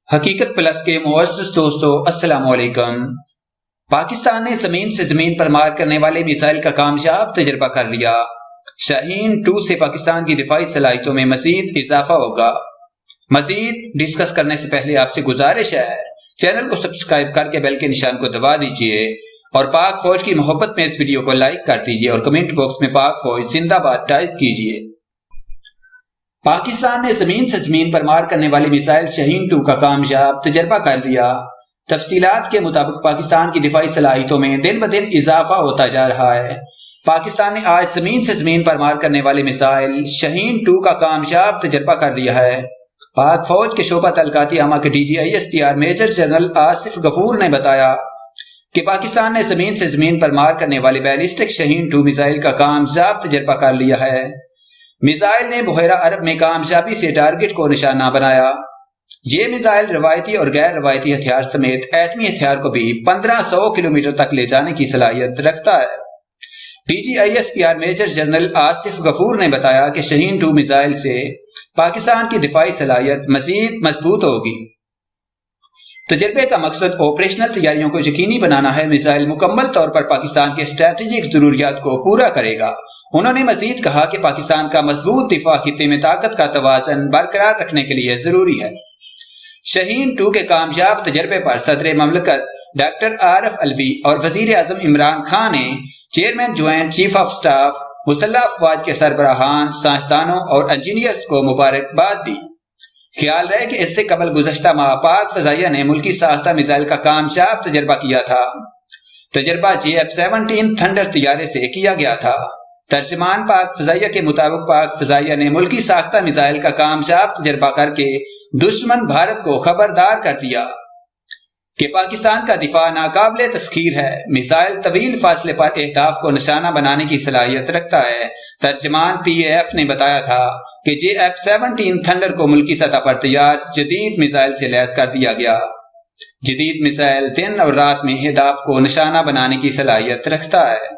حقیقت پلس کے معزز دوستو السلام علیکم۔ پاکستان نے زمین سے زمین پر مار کرنے والے میزائل کا کامیاب تجربہ کر لیا۔ شاہین 2 سے پاکستان کی دفاعی صلاحیتوں میں مزید اضافہ ہوگا۔ مزید ڈسکس کرنے سے پہلے آپ سے گزارش ہے چینل کو سبسکرائب کر کے بیل کے نشان کو دبا دیجئے اور پاک فوج کی محبت میں اس ویڈیو کو لائک کر دیجئے اور کمنٹ باکس میں پاک فوج زندہ باد ٹائپ کیجئے۔ پاکستان نے زمین سے زمین پر مار کرنے والے میزائل شاہین 2 کا کامیاب تجربہ کر لیا۔ تفصیلات کے مطابق پاکستان کی دفاعی صلاحیتوں میں دن بدن اضافہ ہوتا جا رہا ہے۔ پاکستان نے آج زمین سے زمین پر مار کرنے والے میزائل شاہین 2 کا کامیاب تجربہ کر لیا ہے۔ پاک فوج کے شعبہ تعلقات عامہ کے DGISPR میجر جنرل آصف غفور نے بتایا کہ پاکستان نے زمین سے زمین پر مار کرنے والے بیلسٹک شاہین 2 میزائل کا کامیاب تجربہ کر لیا ہے۔ میزائل نے بحیرہ عرب میں کامیابی سے ٹارگٹ کو نشانہ بنایا۔ یہ میزائل روایتی اور غیر روایتی ہتھیار سمیت ایٹمی ہتھیار کو بھی 1500 کلومیٹر تک لے جانے کی صلاحیت رکھتا ہے۔ DGISPR میجر جنرل آصف غفور نے بتایا کہ شاہین 2 میزائل سے پاکستان کی دفاعی صلاحیت مزید مضبوط ہوگی۔ تجربے کا مقصد آپریشنل تیاریوں کو یقینی بنانا ہے۔ میزائل مکمل طور پر پاکستان کے اسٹریٹجک ضروریات کو پورا کرے گا۔ انہوں نے مزید کہا کہ پاکستان کا مضبوط دفاع خطے میں طاقت کا توازن برقرار رکھنے کے لیے ضروری ہے۔ شاہین 2 کے کامیاب تجربے پر صدر مملکت ڈاکٹر عارف علوی اور وزیر اعظم عمران خان نے chairman joint chief of staff مسلح افواج کے سربراہان، سائنسدانوں اور انجینئرز کو مبارکباد دی۔ خیال رہے کہ اس سے قبل گزشتہ ماہ پاک فضائیہ نے ملکی ساختہ میزائل کا کامیاب تجربہ کیا تھا۔ تجربہ JF-17 تھنڈر طیارے سے کیا گیا تھا۔ ترجمان پاک فضائیہ کے مطابق پاک فضائیہ نے ملکی ساختہ میزائل کا کامیاب تجربہ کر کے دشمن بھارت کو خبردار کر دیا کہ پاکستان کا دفاع ناقابل تسخیر ہے۔ میزائل طویل فاصلے پر اہداف کو نشانہ بنانے کی صلاحیت رکھتا ہے۔ ترجمان PAF نے بتایا تھا کہ JF-17 تھنڈر کو ملکی سطح پر تیار جدید میزائل سے لیس کر دیا گیا۔ جدید میزائل دن اور رات میں اہداف کو نشانہ بنانے کی صلاحیت رکھتا ہے۔